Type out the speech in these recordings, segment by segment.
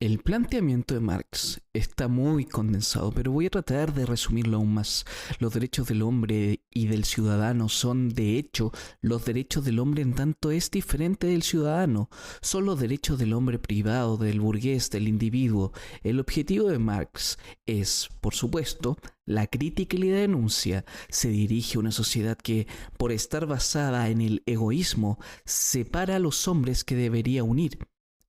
El planteamiento de Marx está muy condensado, pero voy a tratar de resumirlo aún más. Los derechos del hombre y del ciudadano son, de hecho, los derechos del hombre en tanto es diferente del ciudadano. Son los derechos del hombre privado, del burgués, del individuo. El objetivo de Marx es, por supuesto, la crítica y la denuncia. Se dirige a una sociedad que, por estar basada en el egoísmo, separa a los hombres que debería unir.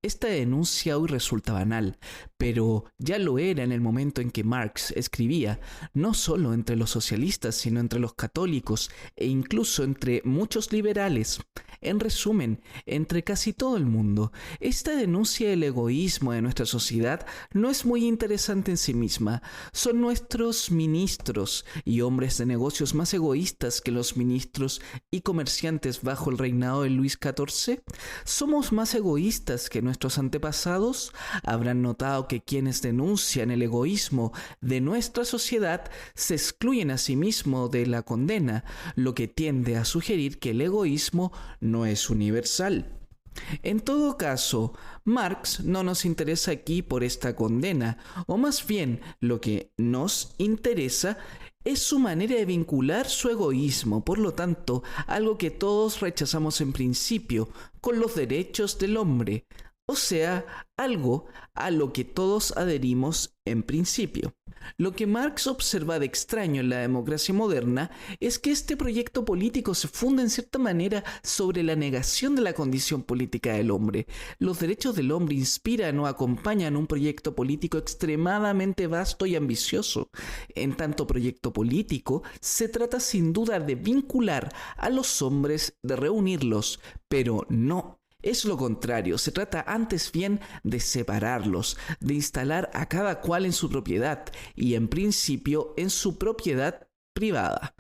Esta denuncia hoy resulta banal, pero ya lo era en el momento en que Marx escribía, no solo entre los socialistas, sino entre los católicos e incluso entre muchos liberales. En resumen, entre casi todo el mundo. Esta denuncia del egoísmo de nuestra sociedad no es muy interesante en sí misma. Son nuestros ministros y hombres de negocios más egoístas que los ministros y comerciantes bajo el reinado de Luis XIV. ¿Somos más egoístas que nuestros antepasados? Habrán notado que quienes denuncian el egoísmo de nuestra sociedad se excluyen a sí mismos de la condena, lo que tiende a sugerir que el egoísmo no es universal. En todo caso, Marx no nos interesa aquí por esta condena, o más bien lo que nos interesa es su manera de vincular su egoísmo, por lo tanto, algo que todos rechazamos en principio, con los derechos del hombre, o sea, algo a lo que todos adherimos en principio. Lo que Marx observa de extraño en la democracia moderna es que este proyecto político se funda en cierta manera sobre la negación de la condición política del hombre. Los derechos del hombre inspiran o acompañan un proyecto político extremadamente vasto y ambicioso. En tanto proyecto político, se trata sin duda de vincular a los hombres, de reunirlos, pero no. Es lo contrario, se trata antes bien de separarlos, de instalar a cada cual en su propiedad y en principio en su propiedad privada.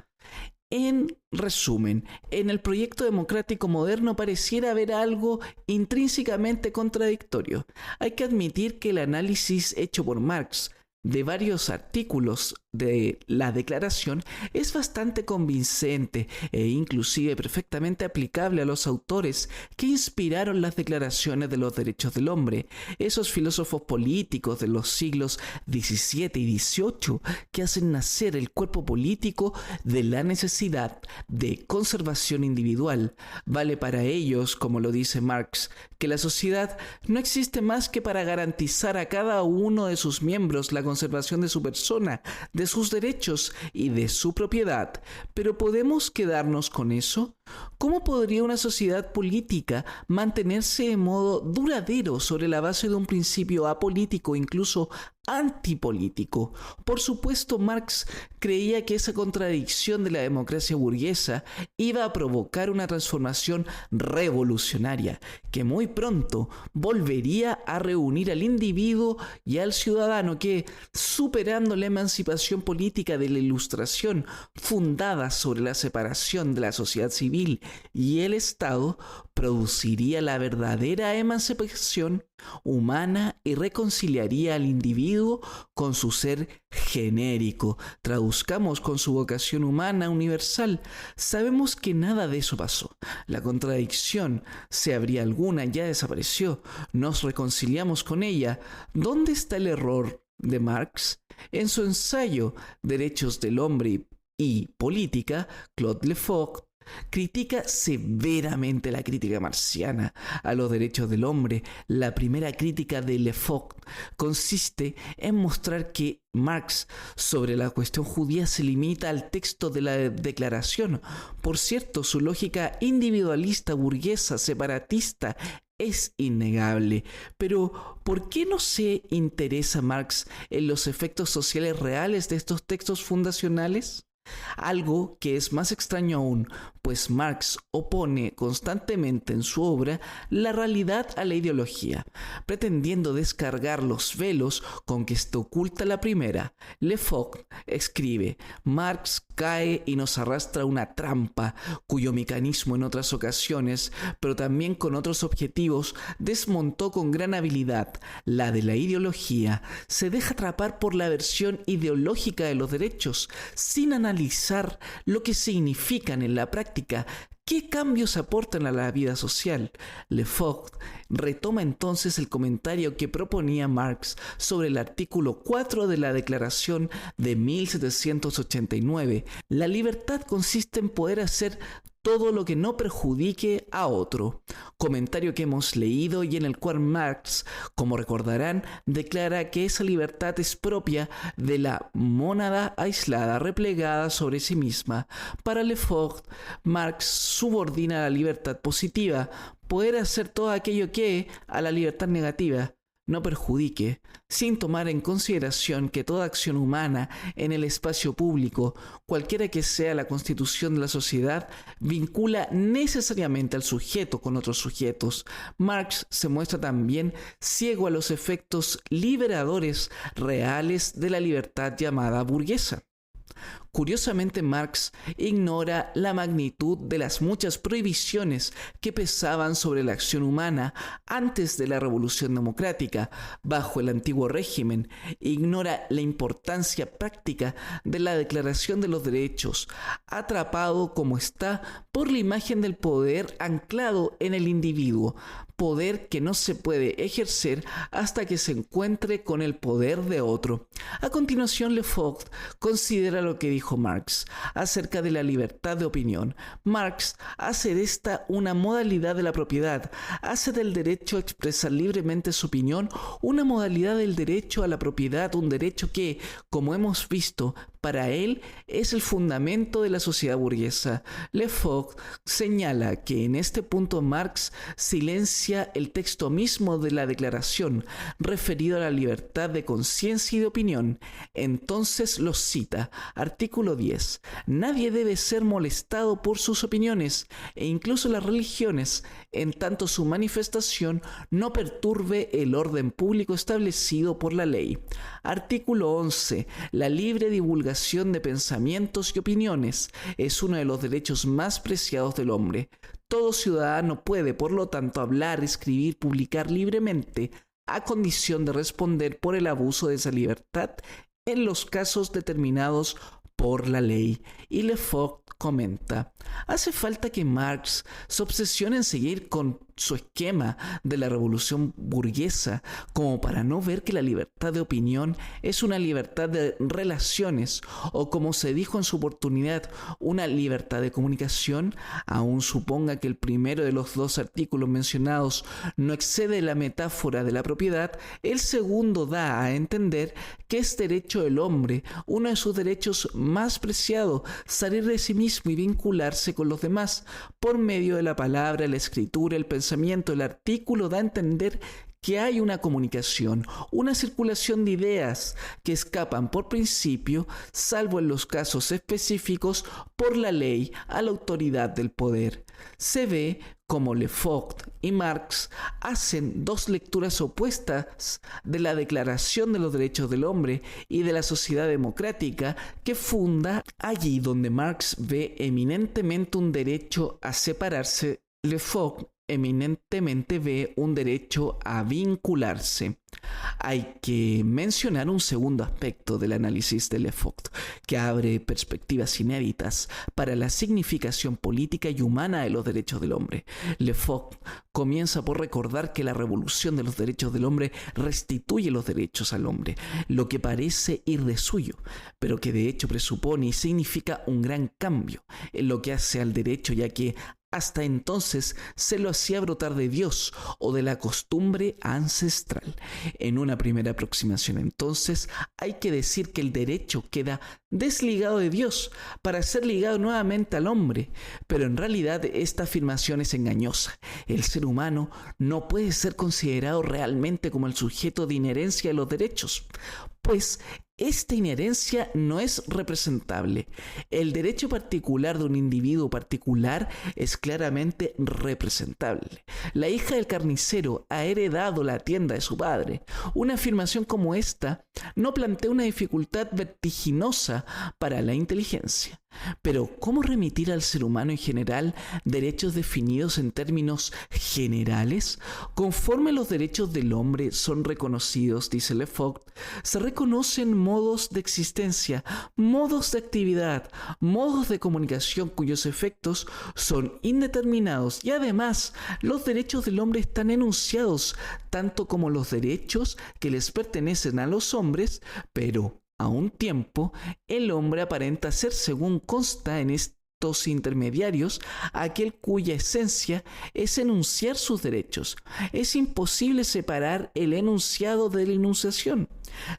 En resumen, en el proyecto democrático moderno pareciera haber algo intrínsecamente contradictorio. Hay que admitir que el análisis hecho por Marx de varios artículos de la Declaración es bastante convincente e inclusive perfectamente aplicable a los autores que inspiraron las declaraciones de los derechos del hombre, esos filósofos políticos de los siglos XVII y XVIII que hacen nacer el cuerpo político de la necesidad de conservación individual. Vale para ellos, como lo dice Marx, que la sociedad no existe más que para garantizar a cada uno de sus miembros la conservación de su persona, de sus derechos y de su propiedad. ¿Pero podemos quedarnos con eso? ¿Cómo podría una sociedad política mantenerse de modo duradero sobre la base de un principio apolítico, incluso antipolítico? Por supuesto, Marx creía que esa contradicción de la democracia burguesa iba a provocar una transformación revolucionaria, que muy pronto volvería a reunir al individuo y al ciudadano que, superando la emancipación política de la Ilustración, fundada sobre la separación de la sociedad civil y el Estado, produciría la verdadera emancipación humana y reconciliaría al individuo con su ser genérico, traduzcamos con su vocación humana universal. Sabemos que nada de eso pasó. La contradicción, si habría alguna, ya desapareció. Nos reconciliamos con ella. ¿Dónde está el error de Marx? En su ensayo Derechos del Hombre y Política, Claude Lefort critica severamente la crítica marxiana a los derechos del hombre. La primera crítica de Lefort consiste en mostrar que Marx sobre la cuestión judía se limita al texto de la Declaración. Por cierto, su lógica individualista, burguesa, separatista es innegable. Pero, ¿por qué no se interesa Marx en los efectos sociales reales de estos textos fundacionales? Algo que es más extraño aún, pues Marx opone constantemente en su obra la realidad a la ideología, pretendiendo descargar los velos con que se oculta la primera. Lefort escribe: Marx cae y nos arrastra a una trampa cuyo mecanismo en otras ocasiones, pero también con otros objetivos, desmontó con gran habilidad. La de la ideología se deja atrapar por la versión ideológica de los derechos, sin analizar lo que significan en la práctica ¿Qué cambios aportan a la vida social? Le Fort retoma entonces el comentario que proponía Marx sobre el artículo 4 de la Declaración de 1789. La libertad consiste en poder hacer todo lo que no perjudique a otro. Comentario que hemos leído y en el cual Marx, como recordarán, declara que esa libertad es propia de la mónada aislada, replegada sobre sí misma. Para Le Fort, Marx subordina la libertad positiva, poder hacer todo aquello que, a la libertad negativa, no perjudique, sin tomar en consideración que toda acción humana en el espacio público, cualquiera que sea la constitución de la sociedad, vincula necesariamente al sujeto con otros sujetos. Marx se muestra también ciego a los efectos liberadores reales de la libertad llamada burguesa. Curiosamente, Marx ignora la magnitud de las muchas prohibiciones que pesaban sobre la acción humana antes de la Revolución Democrática, bajo el antiguo régimen. Ignora la importancia práctica de la Declaración de los Derechos, atrapado como está por la imagen del poder anclado en el individuo, poder que no se puede ejercer hasta que se encuentre con el poder de otro. A continuación, Le Fort considera lo que dijo Marx acerca de la libertad de opinión. Marx hace de esta una modalidad de la propiedad, hace del derecho a expresar libremente su opinión una modalidad del derecho a la propiedad, un derecho que, como hemos visto, para él es el fundamento de la sociedad burguesa. Le Fort señala que en este punto Marx silencia el texto mismo de la declaración referido a la libertad de conciencia y de opinión. Entonces los cita. Artículo 10. Nadie debe ser molestado por sus opiniones, e incluso las religiones, en tanto su manifestación no perturbe el orden público establecido por la ley. Artículo 11. La libre divulgación de pensamientos y opiniones es uno de los derechos más preciados del hombre. Todo ciudadano puede, por lo tanto, hablar, escribir, publicar libremente, a condición de responder por el abuso de esa libertad en los casos determinados por la ley. Y Le Fort comenta: hace falta que Marx se obsesione en seguir con su esquema de la revolución burguesa, como para no ver que la libertad de opinión es una libertad de relaciones, o como se dijo en su oportunidad, una libertad de comunicación. Aún suponga que el primero de los dos artículos mencionados no excede la metáfora de la propiedad, el segundo da a entender que es derecho del hombre, uno de sus derechos más preciados, salir de sí mismo y vincularse con los demás por medio de la palabra, la escritura, el pensamiento. El artículo da a entender que hay una comunicación, una circulación de ideas que escapan por principio, salvo en los casos específicos, por la ley a la autoridad del poder. Se ve como Le Fort y Marx hacen dos lecturas opuestas de la Declaración de los Derechos del Hombre y de la sociedad democrática que funda. Allí donde Marx ve eminentemente un derecho a separarse, Le Fort eminentemente ve un derecho a vincularse. Hay que mencionar un segundo aspecto del análisis de Le Fort, que abre perspectivas inéditas para la significación política y humana de los derechos del hombre. Le Fort comienza por recordar que la revolución de los derechos del hombre restituye los derechos al hombre, lo que parece ir de suyo, pero que de hecho presupone y significa un gran cambio en lo que hace al derecho, ya que hasta entonces se lo hacía brotar de Dios o de la costumbre ancestral. En una primera aproximación, entonces, hay que decir que el derecho queda desligado de Dios para ser ligado nuevamente al hombre, pero en realidad esta afirmación es engañosa. El ser humano no puede ser considerado realmente como el sujeto de inherencia de los derechos, pues esta inherencia no es representable. El derecho particular de un individuo particular es claramente representable. La hija del carnicero ha heredado la tienda de su padre. Una afirmación como esta no plantea una dificultad vertiginosa para la inteligencia. Pero, ¿cómo remitir al ser humano en general derechos definidos en términos generales? Conforme los derechos del hombre son reconocidos, dice Le Fort, se reconocen modos de existencia, modos de actividad, modos de comunicación cuyos efectos son indeterminados y además los derechos del hombre están enunciados tanto como los derechos que les pertenecen a los hombres, pero a un tiempo el hombre aparenta ser, según consta en estos intermediarios, aquel cuya esencia es enunciar sus derechos. Es imposible separar el enunciado de la enunciación,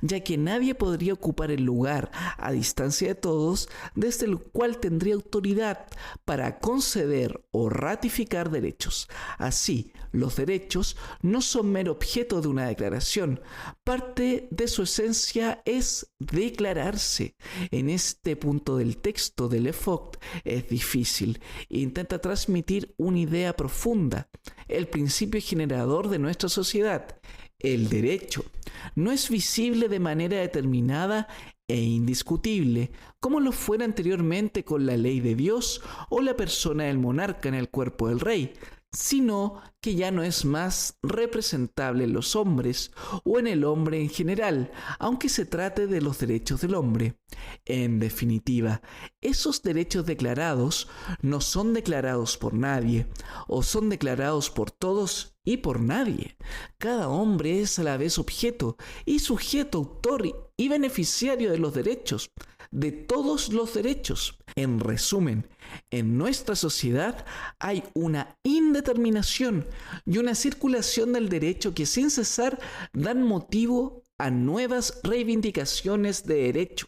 ya que nadie podría ocupar el lugar a distancia de todos desde el cual tendría autoridad para conceder o ratificar derechos. Así, los derechos no son mero objeto de una declaración. Parte de su esencia es declararse. En este punto del texto de Le Fort es difícil. Intenta transmitir una idea profunda, el principio generador de nuestra sociedad. El derecho no es visible de manera determinada e indiscutible, como lo fuera anteriormente con la ley de Dios o la persona del monarca en el cuerpo del rey, sino que ya no es más representable en los hombres o en el hombre en general, aunque se trate de los derechos del hombre. En definitiva, esos derechos declarados no son declarados por nadie, o son declarados por todos y por nadie. Cada hombre es a la vez objeto y sujeto, autor y beneficiario de los derechos, de todos los derechos. En resumen, en nuestra sociedad hay una indeterminación y una circulación del derecho que sin cesar dan motivo a nuevas reivindicaciones de derecho.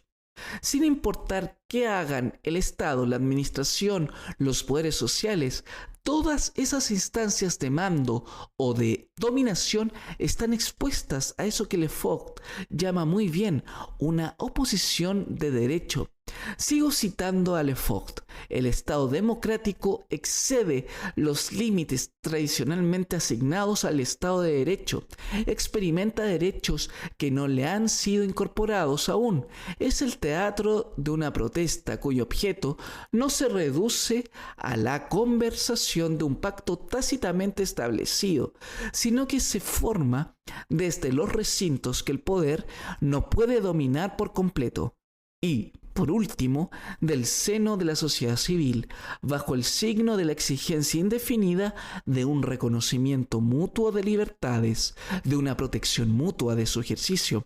Sin importar qué hagan el Estado, la administración, los poderes sociales, todas esas instancias de mando o de dominación están expuestas a eso que Le Fort llama muy bien una oposición de derecho. Sigo citando a Le Fort. El Estado democrático excede los límites tradicionalmente asignados al Estado de Derecho. Experimenta derechos que no le han sido incorporados aún. Es el teatro de una protesta cuyo objeto no se reduce a la conversación de un pacto tácitamente establecido, sino que se forma desde los recintos que el poder no puede dominar por completo. Y, por último, del seno de la sociedad civil, bajo el signo de la exigencia indefinida de un reconocimiento mutuo de libertades, de una protección mutua de su ejercicio,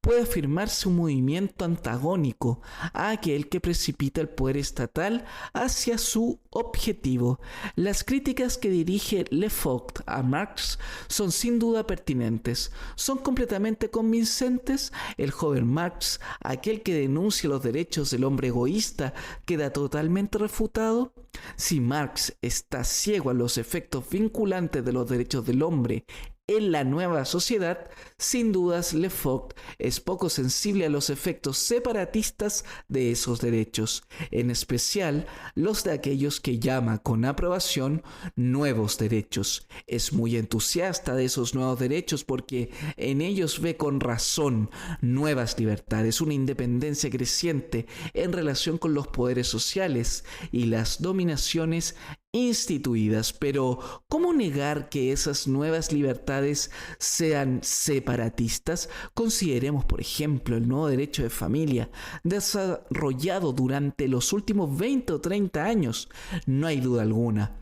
puede afirmarse un movimiento antagónico a aquel que precipita el poder estatal hacia su objetivo. Las críticas que dirige Le Fort a Marx son sin duda pertinentes. ¿Son completamente convincentes? El joven Marx, aquel que denuncia los derechos del hombre egoísta, queda totalmente refutado. Si Marx está ciego a los efectos vinculantes de los derechos del hombre en la nueva sociedad, sin dudas Le Fort es poco sensible a los efectos separatistas de esos derechos, en especial los de aquellos que llama con aprobación nuevos derechos. Es muy entusiasta de esos nuevos derechos porque en ellos ve con razón nuevas libertades, una independencia creciente en relación con los poderes sociales y las dominaciones instituidas. Pero, ¿cómo negar que esas nuevas libertades sean separatistas? Consideremos, por ejemplo, el nuevo derecho de familia, desarrollado durante los últimos 20 o 30 años. No hay duda alguna,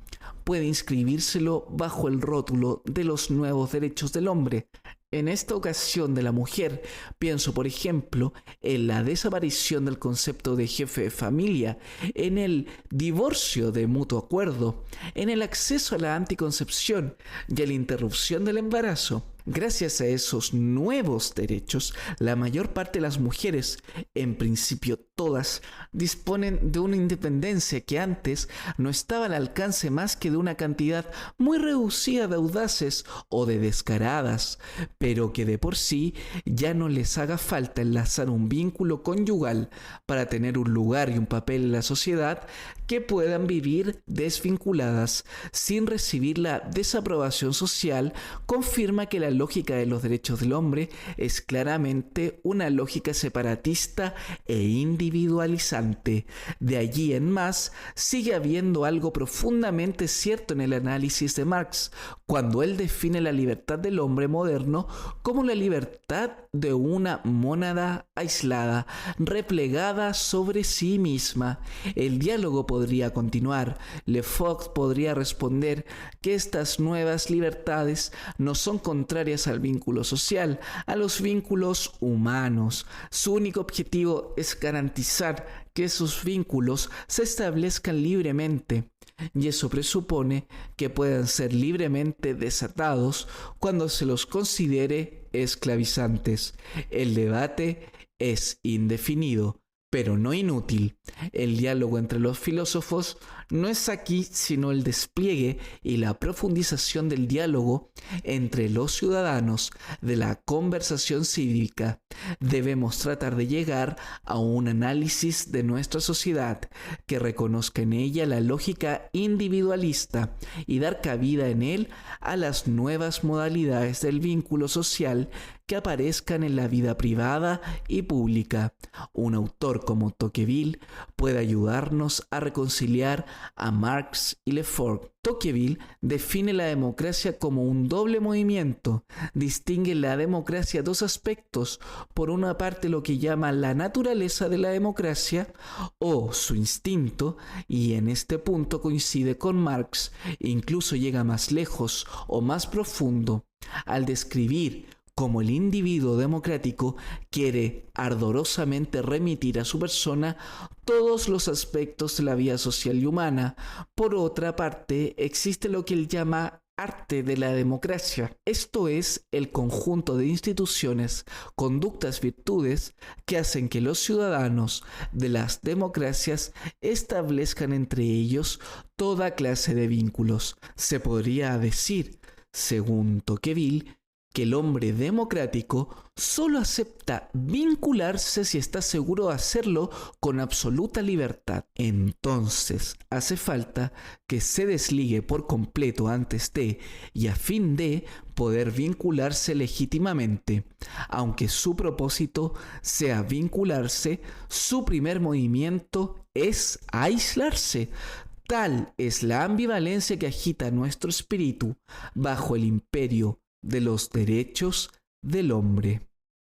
puede inscribírselo bajo el rótulo de los nuevos derechos del hombre. En esta ocasión de la mujer, pienso por ejemplo en la desaparición del concepto de jefe de familia, en el divorcio de mutuo acuerdo, en el acceso a la anticoncepción y a la interrupción del embarazo. Gracias a esos nuevos derechos, la mayor parte de las mujeres, en principio todas, disponen de una independencia que antes no estaba al alcance más que de una cantidad muy reducida de audaces o de descaradas, pero que de por sí ya no les haga falta enlazar un vínculo conyugal para tener un lugar y un papel en la sociedad, que puedan vivir desvinculadas sin recibir la desaprobación social. Confirma que la lógica de los derechos del hombre es claramente una lógica separatista e individualizante. De allí en más, sigue habiendo algo profundamente cierto en el análisis de Marx, cuando él define la libertad del hombre moderno como la libertad de una mónada aislada, replegada sobre sí misma. El diálogo podría continuar. Le Foucault podría responder que estas nuevas libertades no son contrarias al vínculo social, a los vínculos humanos. Su único objetivo es garantizar que esos vínculos se establezcan libremente, y eso presupone que puedan ser libremente desatados cuando se los considere esclavizantes. El debate es indefinido, pero no inútil. El diálogo entre los filósofos no es aquí sino el despliegue y la profundización del diálogo entre los ciudadanos, de la conversación cívica. Debemos tratar de llegar a un análisis de nuestra sociedad que reconozca en ella la lógica individualista y dar cabida en él a las nuevas modalidades del vínculo social que aparezcan en la vida privada y pública. Un autor como Tocqueville puede ayudarnos a reconciliar a Marx y Le Foucault. Tocqueville define la democracia como un doble movimiento. Distingue en la democracia dos aspectos. Por una parte, lo que llama la naturaleza de la democracia o su instinto, y en este punto coincide con Marx, e incluso llega más lejos o más profundo al describir como el individuo democrático quiere ardorosamente remitir a su persona todos los aspectos de la vida social y humana. Por otra parte, existe lo que él llama arte de la democracia. Esto es el conjunto de instituciones, conductas, virtudes que hacen que los ciudadanos de las democracias establezcan entre ellos toda clase de vínculos. Se podría decir, según Tocqueville, que el hombre democrático solo acepta vincularse si está seguro de hacerlo con absoluta libertad. Entonces hace falta que se desligue por completo antes de y a fin de poder vincularse legítimamente. Aunque su propósito sea vincularse, su primer movimiento es aislarse. Tal es la ambivalencia que agita nuestro espíritu bajo el imperio de los derechos del hombre.